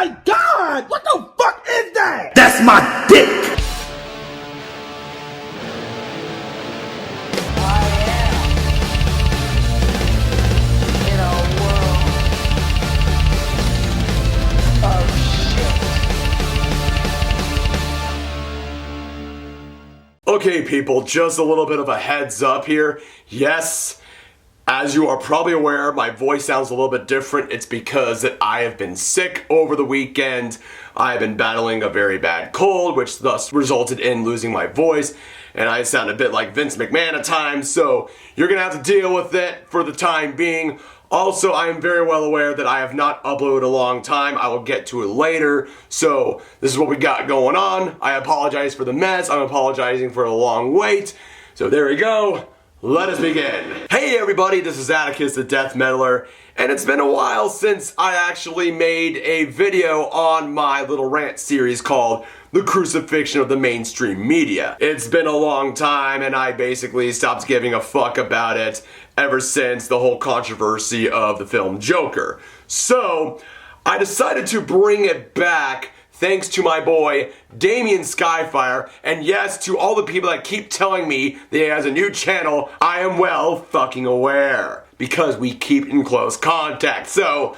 my God! What the fuck is that? That's my dick! Okay people, just a little bit of a heads up here. Yes, as you are probably aware, my voice sounds a little bit different. It's because that I have been sick over the weekend. I have been battling a very bad cold, which thus resulted in losing my voice. And I sound a bit like Vince McMahon at times, so you're gonna have to deal with it for the time being. Also, I am very well aware that I have not uploaded a long time. I will get to it later. So, this is what we got going on. I apologize for the mess. I'm apologizing for the long wait. So there we go. Let us begin. Hey everybody, this is Atticus the Death Metaler, and it's been a while since I actually made a video on my little rant series called The Crucifixion of the Mainstream Media. It's been a long time and I basically stopped giving a fuck about it ever since the whole controversy of the film Joker. So, I decided to bring it back thanks to my boy, Damian Skyfire, and yes, to all the people that keep telling me that he has a new channel, I am well fucking aware, because we keep in close contact. So,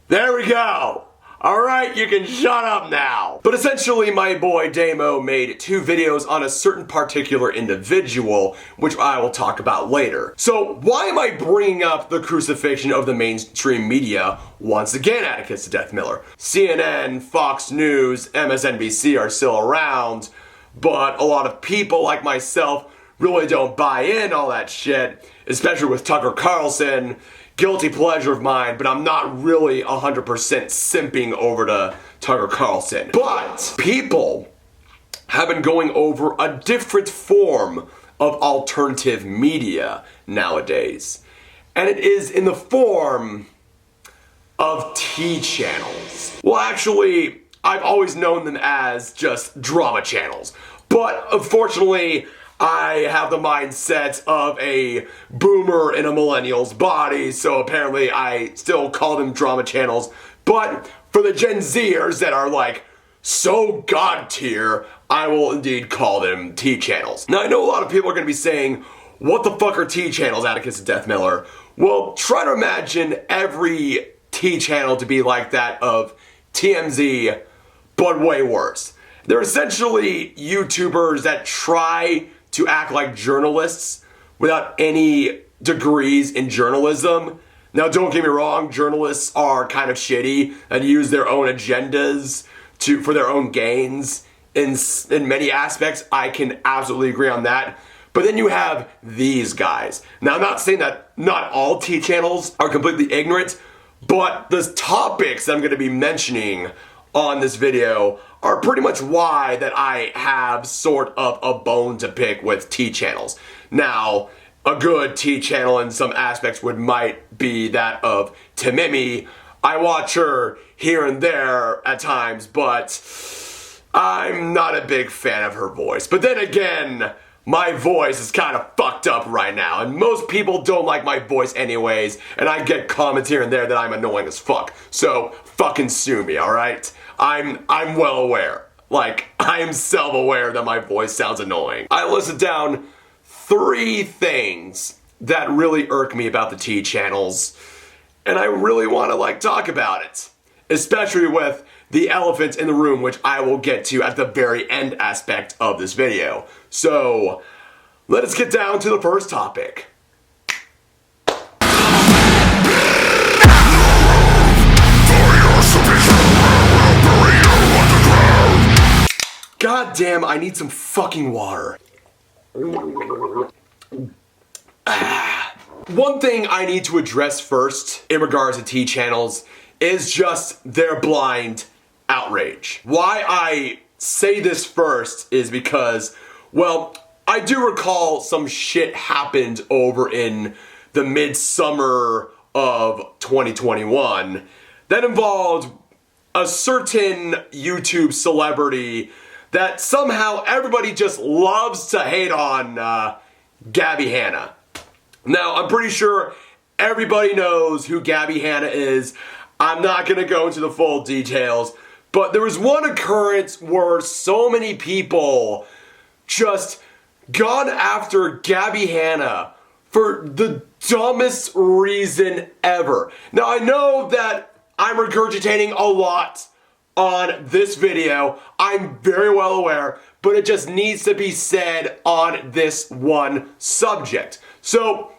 there we go. Alright, you can shut up now. But essentially, my boy Damo made 2 videos on a certain particular individual, which I will talk about later. So, why am I bringing up the crucifixion of the mainstream media once again, Atticus the Death Miller? CNN, Fox News, MSNBC are still around, but a lot of people like myself really don't buy in all that shit, especially with Tucker Carlson. Guilty pleasure of mine, but I'm not really 100% simping over to Tucker Carlson. But people have been going over a different form of alternative media nowadays. And it is in the form of T channels. Well, actually, I've always known them as just drama channels. But unfortunately, I have the mindset of a boomer in a millennial's body, so apparently I still call them drama channels. But for the Gen Zers that are like so god tier, I will indeed call them T channels. Now I know a lot of people are going to be saying, what the fuck are T channels, Atticus the Death Miller? Well, try to imagine every T channel to be like that of TMZ, but way worse. They're essentially YouTubers that try to act like journalists without any degrees in journalism. Now don't get me wrong, journalists are kind of shitty and use their own agendas for their own gains. In many aspects, I can absolutely agree on that. But then you have these guys. Now I'm not saying that not all T channels are completely ignorant, but the topics that I'm going to be mentioning on this video are pretty much why that I have sort of a bone to pick with T channels. Now, a good T channel in some aspects might be that of Timimi. I watch her here and there at times, but I'm not a big fan of her voice. But then again, my voice is kind of fucked up right now, and most people don't like my voice anyways, and I get comments here and there that I'm annoying as fuck. So, fucking sue me, alright? I'm well aware. Like, I am self-aware that my voice sounds annoying. I listed down 3 things that really irk me about the T channels, and I really want to, talk about it. Especially with the elephant in the room, which I will get to at the very end aspect of this video. So, let us get down to the first topic. God damn, I need some fucking water. One thing I need to address first in regards to T channels is just their blind outrage. Why I say this first is because, well, I do recall some shit happened over in the midsummer of 2021 that involved a certain YouTube celebrity that somehow everybody just loves to hate on, Gabby Hanna. Now, I'm pretty sure everybody knows who Gabby Hanna is. I'm not gonna go into the full details, but there was one occurrence where so many people just gone after Gabby Hanna for the dumbest reason ever. Now, I know that I'm regurgitating a lot on this video. I'm very well aware, but it just needs to be said on this one subject. So,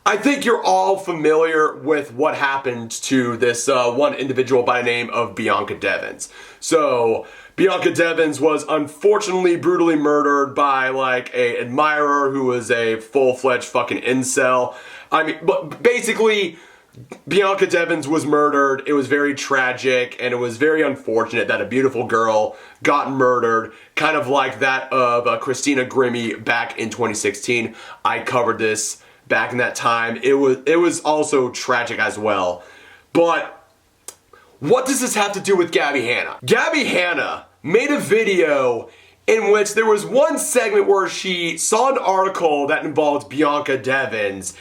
I think you're all familiar with what happened to this one individual by the name of Bianca Devins. So, Bianca Devins was unfortunately brutally murdered by like a admirer who was a full-fledged fucking incel. I mean, but basically, Bianca Devins was murdered. It was very tragic, and it was very unfortunate that a beautiful girl got murdered, kind of like that of Christina Grimmie back in 2016. I covered this back in that time. It was also tragic as well. But what does this have to do with Gabby Hanna? Gabby Hanna made a video in which there was one segment where she saw an article that involved Bianca Devins,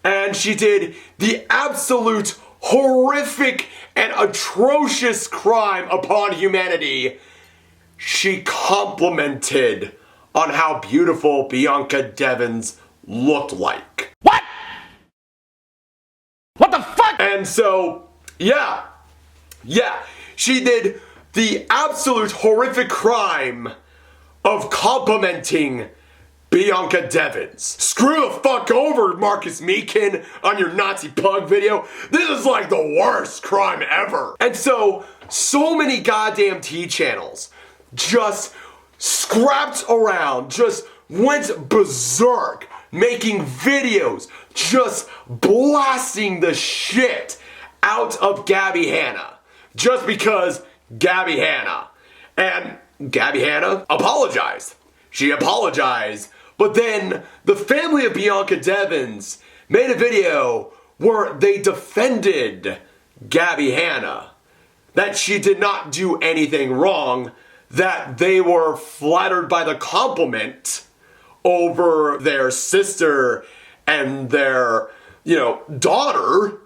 and she did the absolute horrific and atrocious crime upon humanity. She complimented on how beautiful Bianca Devins looked like. What? What the fuck? And so, yeah, she did the absolute horrific crime of complimenting Bianca Devins. Screw the fuck over, Marcus Meekin, on your Nazi pug video. This is like the worst crime ever. And so many goddamn T channels just scrapped around, just went berserk, making videos, just blasting the shit out of Gabby Hanna. Just because Gabby Hanna. And Gabby Hanna apologized. She apologized. But then the family of Bianca Devins made a video where they defended Gabby Hanna. That she did not do anything wrong. That they were flattered by the compliment over their sister and their, daughter.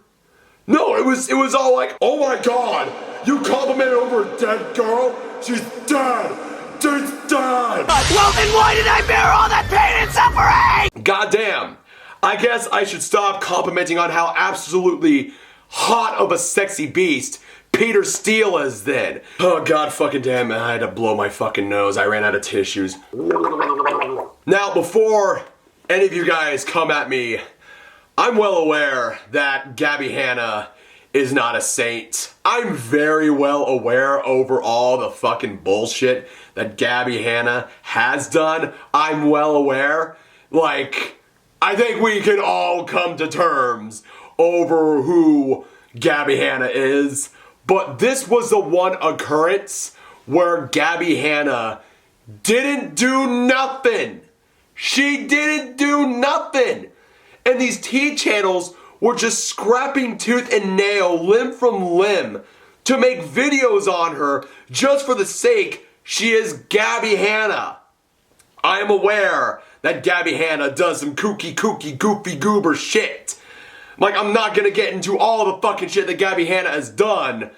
No, it was all like, oh my god, you complimented over a dead girl? She's dead! She's dead! Well, then why did I bear all that pain and suffering? Goddamn. I guess I should stop complimenting on how absolutely hot of a sexy beast Peter Steele is then. Oh god fucking damn it, I had to blow my fucking nose. I ran out of tissues. Now, before any of you guys come at me, I'm well aware that Gabby Hanna is not a saint. I'm very well aware over all the fucking bullshit that Gabby Hanna has done. I'm well aware. Like, I think we can all come to terms over who Gabby Hanna is. But this was the one occurrence where Gabby Hanna didn't do nothing. She didn't do nothing. And these T channels were just scrapping tooth and nail, limb from limb, to make videos on her just for the sake she is Gabby Hanna. I am aware that Gabby Hanna does some kooky, goofy, goober shit. Like, I'm not gonna get into all the fucking shit that Gabby Hanna has done,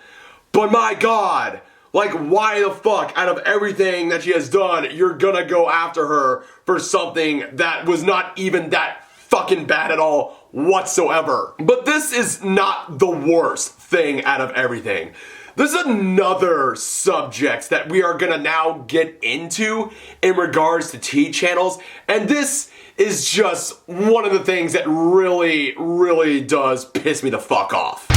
but my god, like, why the fuck, out of everything that she has done, you're gonna go after her for something that was not even that fucking bad at all whatsoever. But this is not the worst thing out of everything. There's another subject that we are gonna now get into in regards to T channels, and this is just one of the things that really does piss me the fuck off.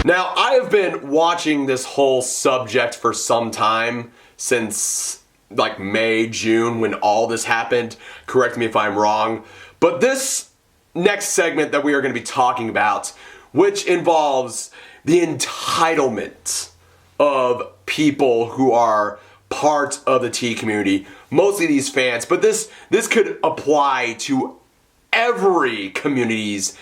Now, I have been watching this whole subject for some time, since like May, June, when all this happened. Correct me if I'm wrong. But this next segment that we are going to be talking about, which involves the entitlement of people who are part of the T community, mostly these fans, but this could apply to every community's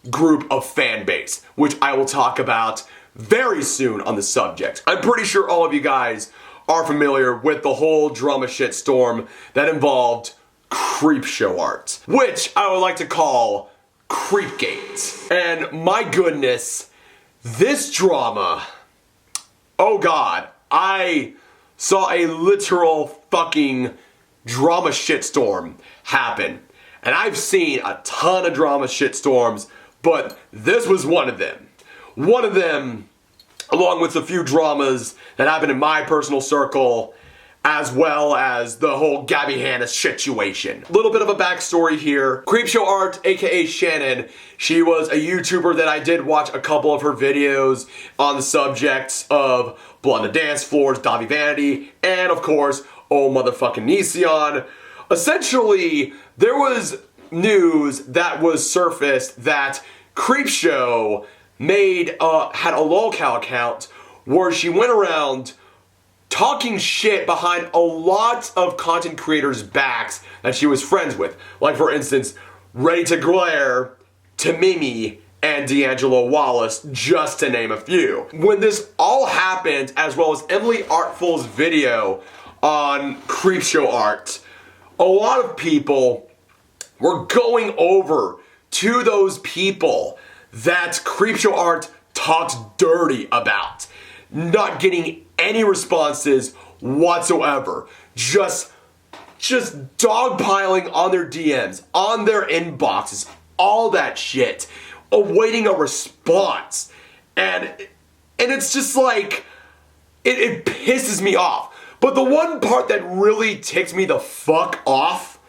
group of fan base, which I will talk about very soon on the subject. I'm pretty sure all of you guys are familiar with the whole drama shit storm that involved Creepshow Art, which I would like to call Creepgate. And my goodness, this drama, oh god, I saw a literal fucking drama shitstorm happen. And I've seen a ton of drama shitstorms, but this was one of them. One of them, along with a few dramas that happened in my personal circle, as well as the whole Gabby Hanna situation. Little bit of a backstory here. Creepshow Art, aka Shannon, she was a YouTuber that I did watch a couple of her videos on the subjects of Blood on the Dance Floors, Davi Vanity, and of course, oh motherfucking Repzion. Essentially, there was news that was surfaced that Creepshow had a lolcow account where she went around talking shit behind a lot of content creators' backs that she was friends with. Like, for instance, Ready to Glare, Tamimi, and D'Angelo Wallace, just to name a few. When this all happened, as well as Emily Artful's video on Creepshow Art, a lot of people were going over to those people that Creepshow Art talked dirty about, not getting any responses whatsoever. Just dogpiling on their DMs, on their inboxes, all that shit, awaiting a response. And it's just like, it pisses me off. But the one part that really ticks me the fuck off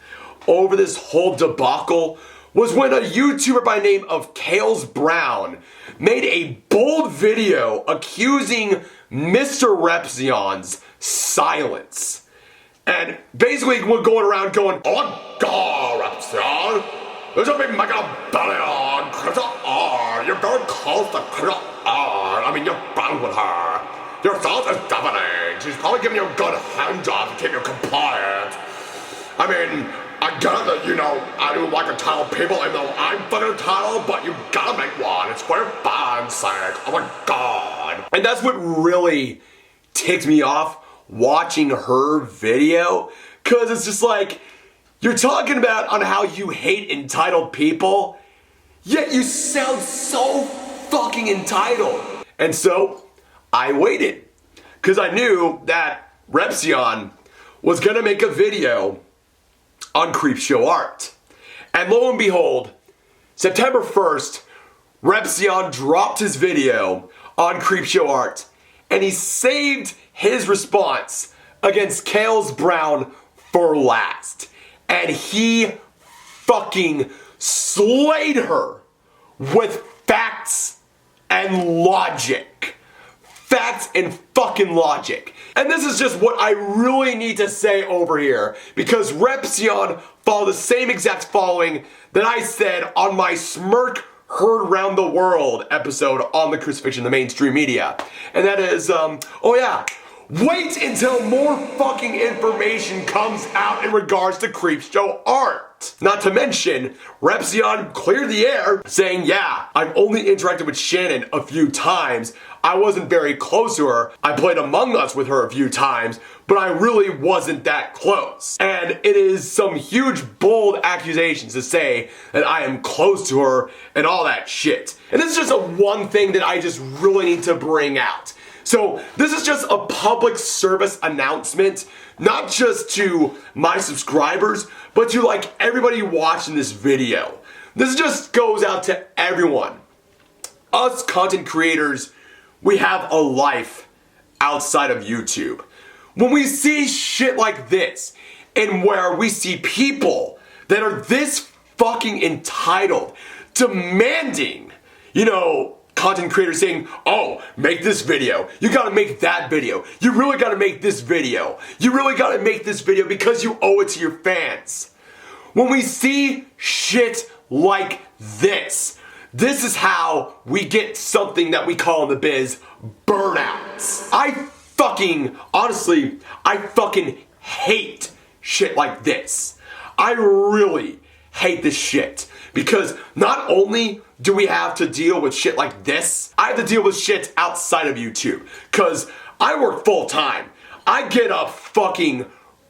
over this whole debacle was when a YouTuber by the name of Kales Brown made a bold video accusing Mr. Repzion's silence. And basically we're going around going, "Oh my god, Repzion, there's a big mega belly on Crucifixtion Art. You're very close to Crucifixtion Art. I mean, you're bound with her. Your thoughts is deafening. She's probably giving you a good hand job to keep you compliant. I mean, I get that, you know, I do like to title people, even though I'm fucking entitled, but you gotta make one. It's for your fans' sake. Oh my god." And that's what really ticked me off watching her video, because it's just like, you're talking about on how you hate entitled people, yet you sound so fucking entitled. And so, I waited, because I knew that Repzion was gonna make a video on Creepshow Art. And lo and behold, September 1st, Repzion dropped his video on Creepshow Art, and he saved his response against Kales Brown for last. And he fucking slayed her with facts and logic. Facts and fucking logic. And this is just what I really need to say over here, because Repzion followed the same exact following that I said on my Smirk Heard Round the World episode on the Crucifixtion, the mainstream media. And that is, oh yeah, wait until more fucking information comes out in regards to Creepshow Art. Not to mention, Repzion cleared the air saying, yeah, I've only interacted with Shannon a few times. I wasn't very close to her. I played Among Us with her a few times, but I really wasn't that close. And it is some huge, bold accusations to say that I am close to her and all that shit. And this is just a one thing that I just really need to bring out. So this is just a public service announcement, not just to my subscribers, but to like everybody watching this video. This just goes out to everyone. Us content creators, we have a life outside of YouTube. When we see shit like this, and where we see people that are this fucking entitled, demanding, you know, content creators saying, oh, make this video, you gotta make that video, you really gotta make this video, you really gotta make this video because you owe it to your fans. When we see shit like this is how we get something that we call in the biz burnouts. Honestly, I fucking hate shit like this. I really hate this shit. Because not only do we have to deal with shit like this, I have to deal with shit outside of YouTube. Because I work full time. I get up fucking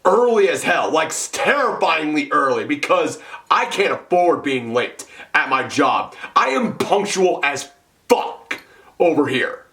early as hell, like terrifyingly early, because I can't afford being late at my job. I am punctual as fuck over here.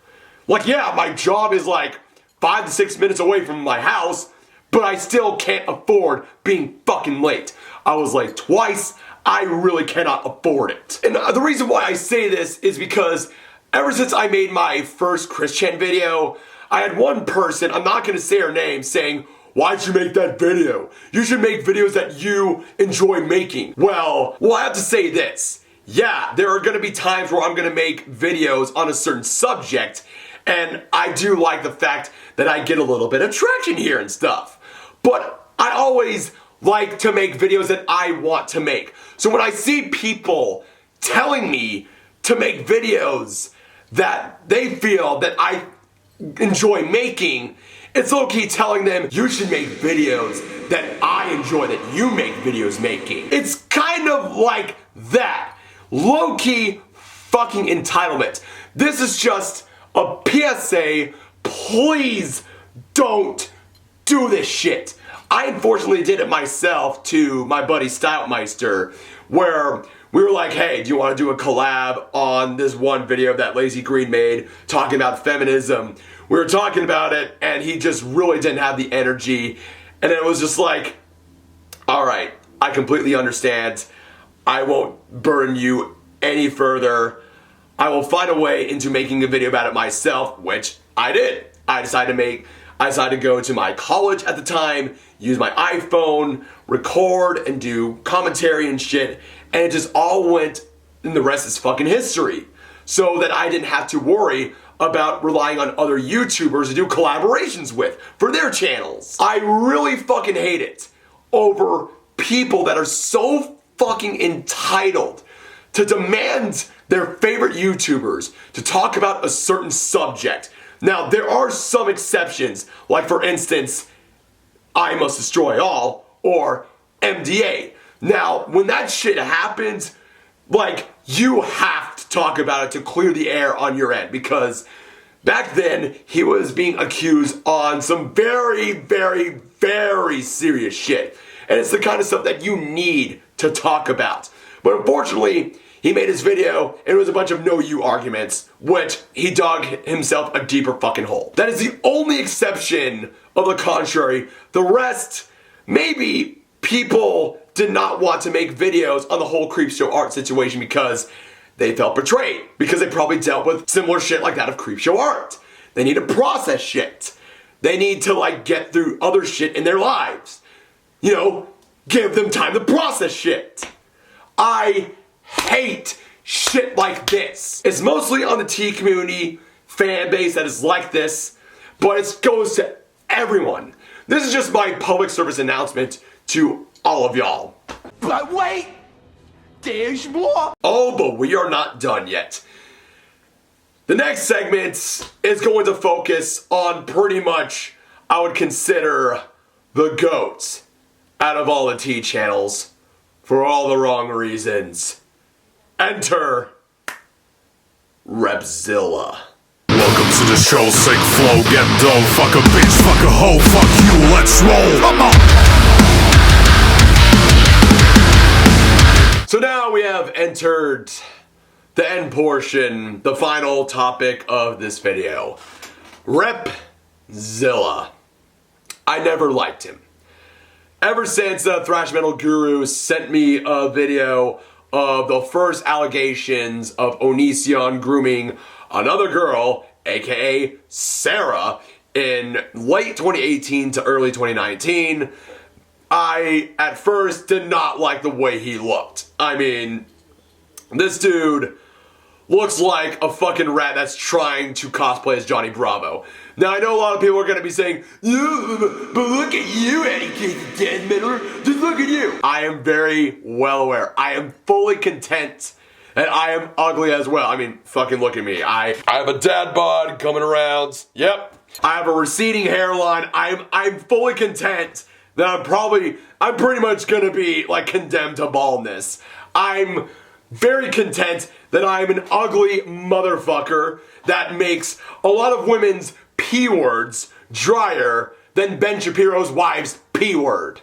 Like, yeah, my job is like 5 to 6 minutes away from my house, but I still can't afford being fucking late. I was late twice. I really cannot afford it. And the reason why I say this is because ever since I made my first Christian video, I had one person, I'm not gonna say her name, saying, "Why'd you make that video? You should make videos that you enjoy making." Well, I have to say this. Yeah, there are gonna be times where I'm gonna make videos on a certain subject, and I do like the fact that I get a little bit of traction here and stuff. But I always like to make videos that I want to make. So when I see people telling me to make videos that they feel that I enjoy making, it's low-key telling them, you should make videos that I enjoy, that you make videos making. It's kind of like that. Low-key fucking entitlement. This is just a PSA, please don't do this shit. I unfortunately did it myself to my buddy Stoutmeister, where we were like, hey, do you want to do a collab on this one video that Lazy Green made talking about feminism? We were talking about it, and he just really didn't have the energy, and it was just like, all right, I completely understand. I won't burden you any further. I will find a way into making a video about it myself, which I did. I decided to go to my college at the time, use my iPhone, record and do commentary and shit, and it just all went, and the rest is fucking history. So that I didn't have to worry about relying on other YouTubers to do collaborations with for their channels. I really fucking hate it over people that are so fucking entitled to demand their favorite YouTubers to talk about a certain subject. Now, there are some exceptions, like for instance, I Must Destroy All, or MDA. Now, when that shit happens, like, you have to talk about it to clear the air on your end, because back then, he was being accused on some very, very, very serious shit. And it's the kind of stuff that you need to talk about. But unfortunately, he made his video, and it was a bunch of no-you arguments, which he dug himself a deeper fucking hole. That is the only exception of the contrary. The rest, maybe people did not want to make videos on the whole Creepshow Art situation because they felt betrayed. Because they probably dealt with similar shit like that of Creepshow Art. They need to process shit. They need to, like, get through other shit in their lives. You know, give them time to process shit. I hate shit like this. It's mostly on the T community fan base that is like this, but it goes to everyone. This is just my public service announcement to all of y'all. But wait, there's more. Oh, but we are not done yet. The next segment is going to focus on pretty much, I would consider, the GOAT out of all the T channels for all the wrong reasons. Enter Repzilla. Welcome to the show, sick flow, get dough, fuck a bitch, fuck a hoe, fuck you, let's roll, come on! So now we have entered the end portion, the final topic of this video. Repzilla. I never liked him. Ever since Thrash Metal Guru sent me a video of the first allegations of Onision grooming another girl, aka Sarah, in late 2018 to early 2019, I, at first, did not like the way he looked. I mean, this dude looks like a fucking rat that's trying to cosplay as Johnny Bravo. Now, I know a lot of people are going to be saying, yeah, but look at you, Eddie Casey Dead Middler. Just look at you. I am very well aware. I am fully content that I am ugly as well. I mean, fucking look at me. I have a dad bod coming around. Yep. I have a receding hairline. I'm fully content that I'm pretty much going to be, like, condemned to baldness. I'm very content that I'm an ugly motherfucker that makes a lot of women's P words drier than Ben Shapiro's wife's P-word.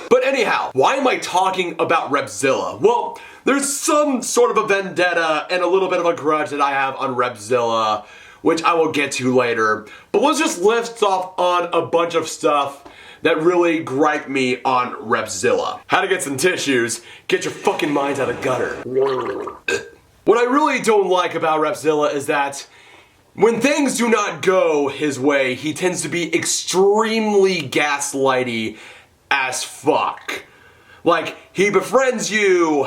But anyhow, why am I talking about Repzilla? Well, there's some sort of a vendetta and a little bit of a grudge that I have on Repzilla, which I will get to later. But let's just lift off on a bunch of stuff that really gripe me on Repzilla. How to get some tissues, get your fucking minds out of gutter. What I really don't like about Repzilla is that when things do not go his way, he tends to be extremely gaslighty as fuck. Like, he befriends you,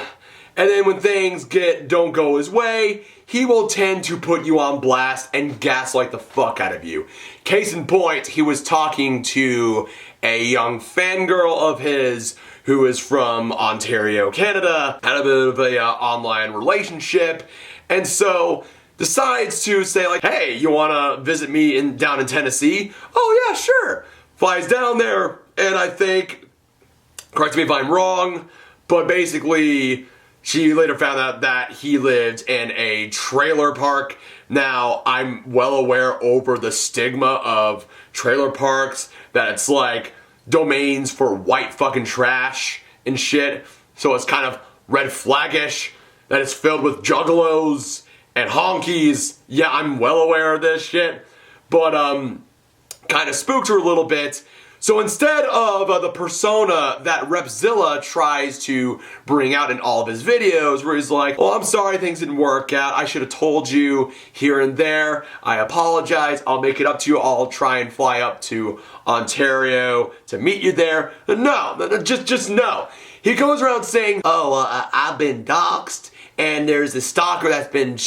and then when things don't go his way, he will tend to put you on blast and gaslight the fuck out of you. Case in point, he was talking to a young fangirl of his who is from Ontario, Canada, had a bit of a online relationship, and so decides to say like, hey, you wanna visit me down in Tennessee? Oh yeah, sure. Flies down there, and I think, correct me if I'm wrong, but basically she later found out that he lived in a trailer park. Now, I'm well aware over the stigma of trailer parks, that it's like domains for white fucking trash and shit. So it's kind of red flaggish, that it's filled with juggalos and honkies. Yeah, I'm well aware of this shit. But, kind of spooked her a little bit. So instead of the persona that Repzilla tries to bring out in all of his videos, where he's like, oh, I'm sorry things didn't work out, I should have told you here and there, I apologize, I'll make it up to you, I'll try and fly up to Ontario to meet you there. No, just no. He goes around saying, I've been doxxed, and there's a stalker that's been,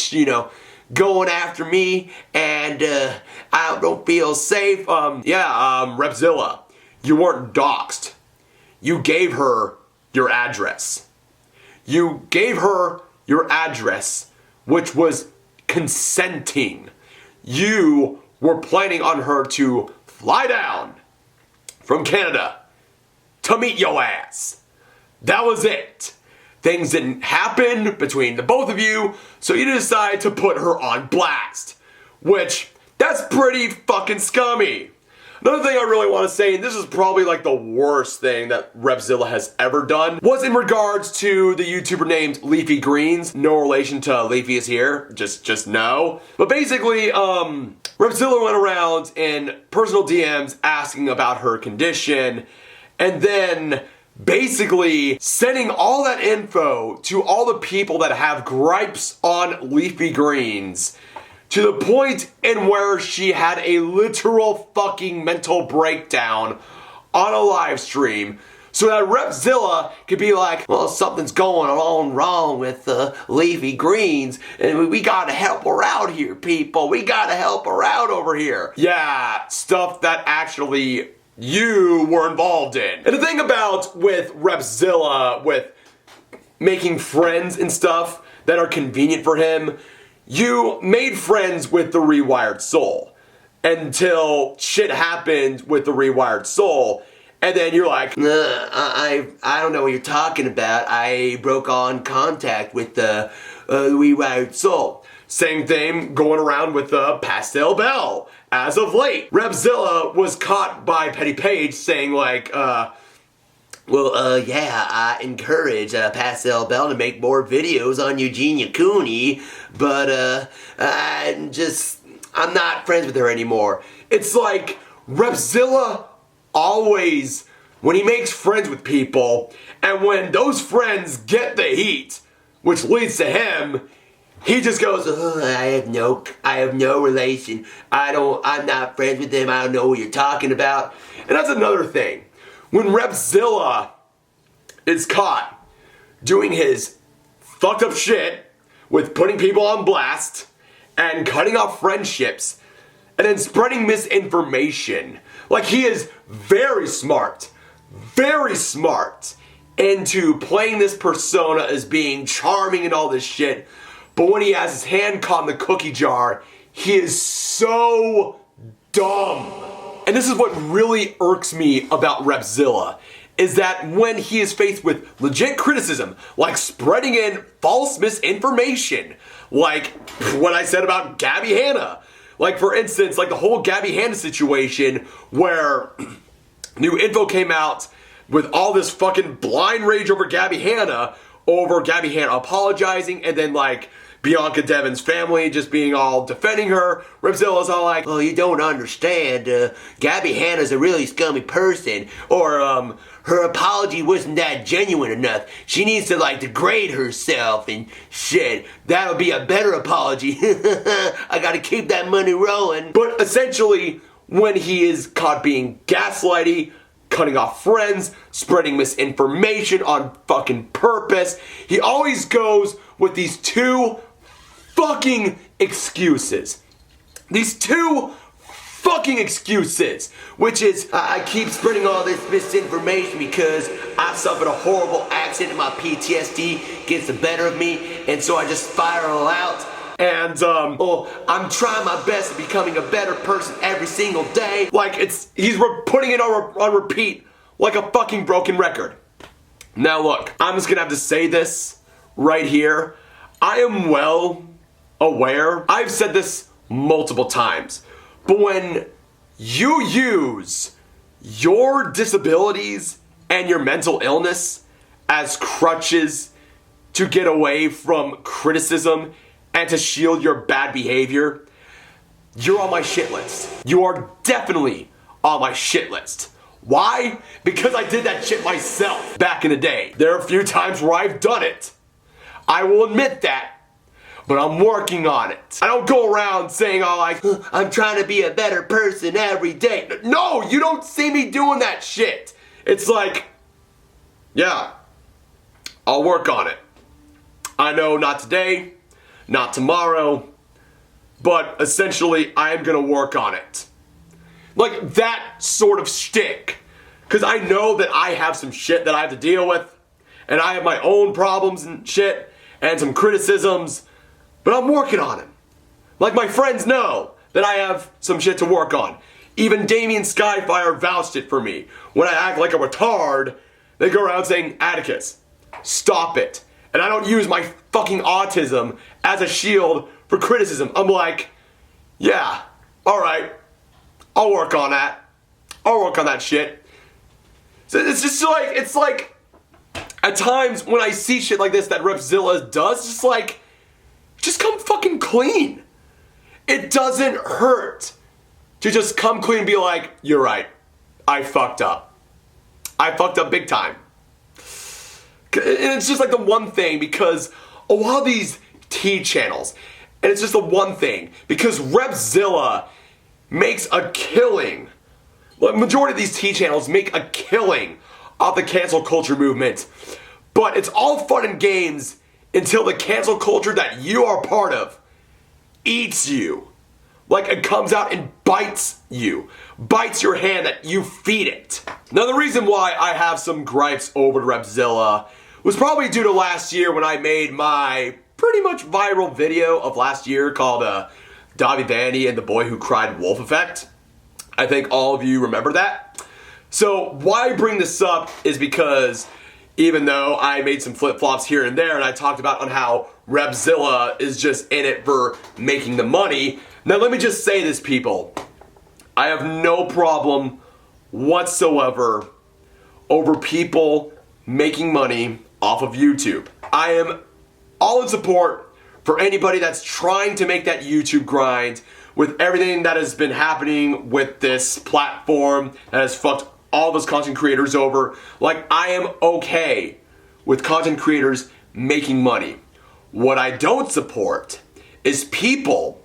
going after me, and I don't feel safe. Repzilla, you weren't doxxed. You gave her your address. You gave her your address, which was consenting. You were planning on her to fly down from Canada to meet your ass. That was it. Things didn't happen between the both of you, so you decide to put her on blast. Which, that's pretty fucking scummy. Another thing I really want to say, and this is probably like the worst thing that Repzilla has ever done, was in regards to the YouTuber named Leafy Greens. No relation to Leafy is here, just no. But basically, Repzilla went around in personal DMs asking about her condition, and then basically sending all that info to all the people that have gripes on Leafy Greens, to the point in where she had a literal fucking mental breakdown on a live stream, so that Repzilla could be like, well, something's going on wrong with Leafy Greens, and we gotta help her out here, people. We gotta help her out over here. Yeah, stuff that actually you were involved in. And the thing about with Repzilla, with making friends and stuff that are convenient for him, you made friends with the Rewired Soul until shit happened with the Rewired Soul, and then you're like, I don't know what you're talking about. I broke on contact with the Rewired Soul. Same thing going around with the Pastel Belle. As of late, Repzilla was caught by Petty Page saying like, I encourage Pastel Belle to make more videos on Eugenia Cooney, but I'm not friends with her anymore. It's like Repzilla always, when he makes friends with people, and when those friends get the heat, which leads to him, he just goes, I have no relation. I'm not friends with them. I don't know what you're talking about. And that's another thing. When Repzilla is caught doing his fucked up shit with putting people on blast and cutting off friendships and then spreading misinformation, like he is very smart into playing this persona as being charming and all this shit. But when he has his hand caught in the cookie jar, he is so dumb. And this is what really irks me about Repzilla, is that when he is faced with legit criticism, like spreading in false misinformation, like what I said about Gabby Hanna, Like, for instance, like the whole Gabby Hanna situation where new info came out with all this fucking blind rage over Gabby Hanna apologizing, and then like Bianca Devin's family just being all defending her. Repzilla's all like, "Oh, you don't understand. Gabby Hanna's a really scummy person, or her apology wasn't that genuine enough. She needs to like degrade herself and shit. That'll be a better apology. I gotta keep that money rolling." But essentially, when he is caught being gaslighty, cutting off friends, spreading misinformation on fucking purpose, he always goes with these two fucking excuses. These two fucking excuses, which is, I keep spreading all this misinformation because I suffered a horrible accident and my PTSD gets the better of me, and so I just spiral out. And, I'm trying my best at becoming a better person every single day. Like, he's putting it on repeat like a fucking broken record. Now look, I'm just gonna have to say this right here. I am well aware, I've said this multiple times, but when you use your disabilities and your mental illness as crutches to get away from criticism and to shield your bad behavior, you're on my shit list. You are definitely on my shit list. Why? Because I did that shit myself back in the day. There are a few times where I've done it. I will admit that. But I'm working on it. I don't go around saying all like, I'm trying to be a better person every day. No, you don't see me doing that shit. It's like, yeah, I'll work on it. I know not today, not tomorrow, but essentially I am gonna work on it. Like that sort of shtick. Because I know that I have some shit that I have to deal with, and I have my own problems and shit, and some criticisms, but I'm working on it. Like my friends know that I have some shit to work on. Even Damian Skyfire vouched it for me. When I act like a retard, they go around saying, Atticus, stop it. And I don't use my fucking autism as a shield for criticism. I'm like, yeah, alright, I'll work on that. I'll work on that shit. So it's just like, it's like, at times when I see shit like this that Repzilla does, it's just like, just come fucking clean. It doesn't hurt to just come clean and be like, you're right, I fucked up. I fucked up big time. And it's just like the one thing, because a lot of these T channels, and it's just the one thing, because Repzilla makes a killing. The majority of these T channels make a killing off the cancel culture movement. But it's all fun and games until the cancel culture that you are part of eats you. Like it comes out and bites you. Bites your hand that you feed it. Now the reason why I have some gripes over to Repzilla was probably due to last year when I made my pretty much viral video of last year called Davi Vanny and the Boy Who Cried Wolf Effect. I think all of you remember that. So why I bring this up is because even though I made some flip-flops here and there and I talked about on how Repzilla is just in it for making the money, now let me just say this, people. I have no problem whatsoever over people making money off of YouTube. I am all in support for anybody that's trying to make that YouTube grind with everything that has been happening with this platform that has fucked all of us content creators over. Like, I am okay with content creators making money. What I don't support is people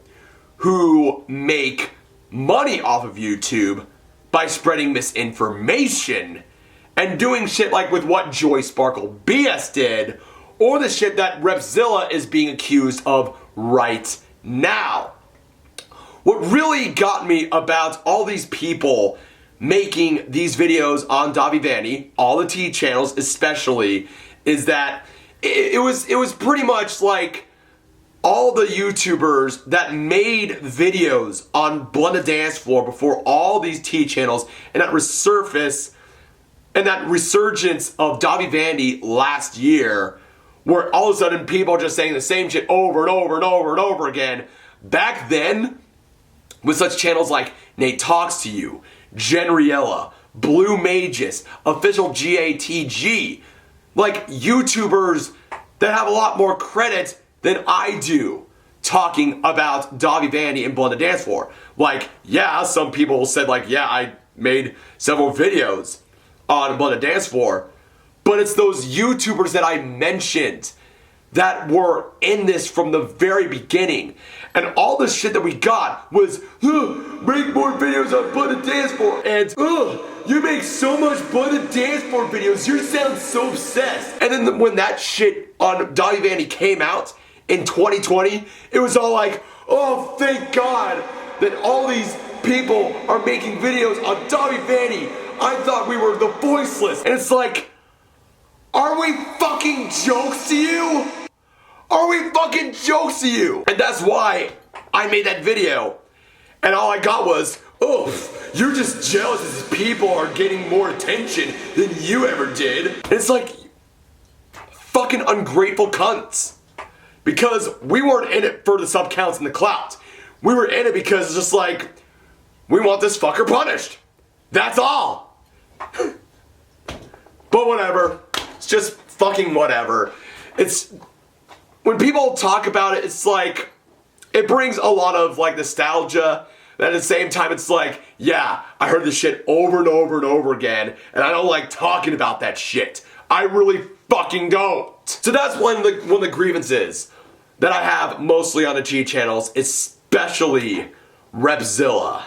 who make money off of YouTube by spreading misinformation and doing shit like with what Joy Sparkle BS did, or the shit that Repzilla is being accused of right now. What really got me about all these people making these videos on Davi Vanny, all the T channels especially, is that it was pretty much like all the YouTubers that made videos on Blended Dance Floor before all these T channels and that resurface and that resurgence of Davi Vanny last year, where all of a sudden people are just saying the same shit over and over and over and over again. Back then, with such channels like Nate Talks to You, Genriella, Blue Magus, Official GATG, like YouTubers that have a lot more credit than I do talking about Davi Vandy and Blood to Dance For. Like, yeah, some people said like, yeah, I made several videos on Blood to Dance For, but it's those YouTubers that I mentioned that were in this from the very beginning. And all the shit that we got was, make more videos on Blood to Dance For, and, you make so much Blood to Dance For videos, you sound so obsessed. And then when that shit on Davi Vandy came out in 2020, it was all like, oh, thank God that all these people are making videos on Davi Vandy. I thought we were the voiceless. And it's like, are we fucking jokes to you? Are we fucking jokes to you? And that's why I made that video. And all I got was, oh, you're just jealous as people are getting more attention than you ever did. And it's like, fucking ungrateful cunts. Because we weren't in it for the sub counts and the clout. We were in it because it's just like, we want this fucker punished. That's all. But whatever. It's just fucking whatever. It's, when people talk about it, it's like, it brings a lot of like nostalgia. But at the same time, it's like, yeah, I heard this shit over and over and over again, and I don't like talking about that shit. I really fucking don't. So that's one of the grievances that I have mostly on the G channels, especially Repzilla.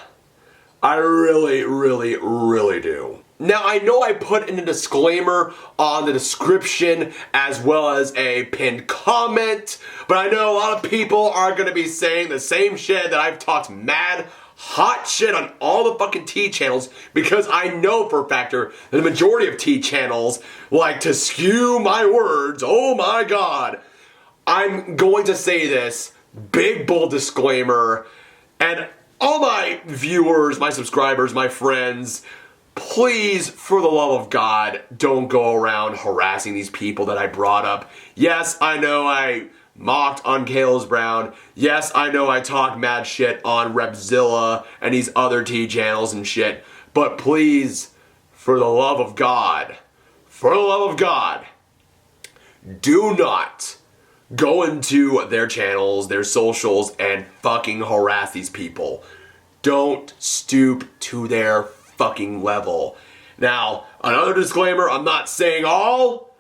I really, really, really do. Now, I know I put in a disclaimer on the description as well as a pinned comment, but I know a lot of people are gonna be saying the same shit that I've talked mad hot shit on all the fucking T channels, because I know for a fact that the majority of T channels like to skew my words. Oh my God. I'm going to say this, big bold disclaimer, and all my viewers, my subscribers, my friends, please, for the love of God, don't go around harassing these people that I brought up. Yes, I know I mocked on Kales Brown. Yes, I know I talked mad shit on Repzilla and these other T channels and shit. But please, for the love of God, do not go into their channels, their socials, and fucking harass these people. Don't stoop to their fucking level. Now, another disclaimer, I'm not saying all,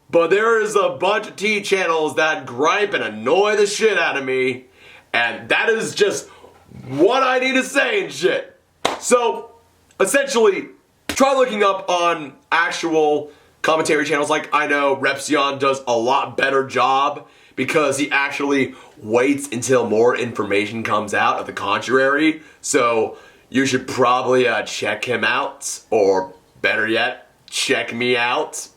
but there is a bunch of T channels that gripe and annoy the shit out of me, and that is just what I need to say and shit. So, essentially, try looking up on actual commentary channels. Like, I know Repzion does a lot better job because he actually waits until more information comes out of the contrary. So you should probably check him out, or better yet, check me out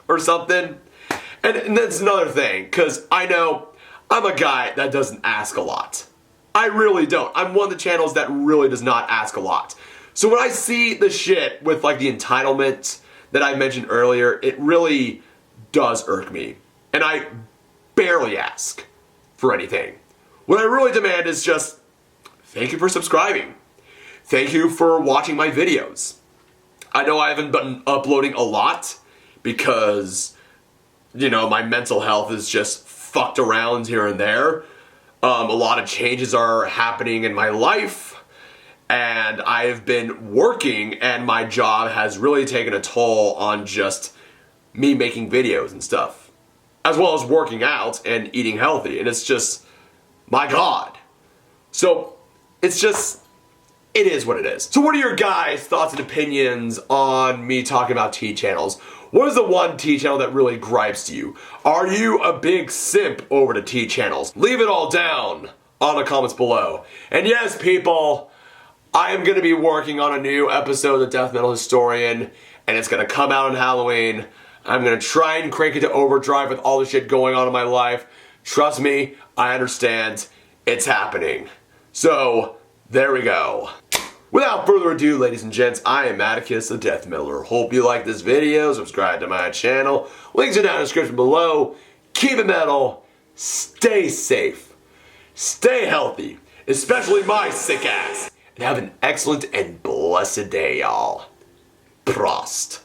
or something. And that's another thing, because I know I'm a guy that doesn't ask a lot. I really don't. I'm one of the channels that really does not ask a lot. So when I see the shit with like the entitlement that I mentioned earlier, it really does irk me. And I barely ask for anything. What I really demand is just, thank you for subscribing. Thank you for watching my videos. I know I haven't been uploading a lot because, you know, my mental health is just fucked around here and there. A lot of changes are happening in my life, and I've been working, and my job has really taken a toll on just me making videos and stuff, as well as working out and eating healthy. And it's just, my God. So it's just, it is what it is. So what are your guys' thoughts and opinions on me talking about T channels? What is the one T channel that really gripes to you? Are you a big simp over to T channels? Leave it all down on the comments below. And yes, people, I am going to be working on a new episode of the Death Metal Historian, and it's going to come out on Halloween. I'm going to try and crank it to overdrive with all the shit going on in my life. Trust me, I understand. It's happening. So, there we go. Without further ado, ladies and gents, I am Atticus, the Death Miller. Hope you like this video. Subscribe to my channel. Links are down in the description below. Keep it metal. Stay safe. Stay healthy. especially my sick ass. And have an excellent and blessed day, y'all. Prost.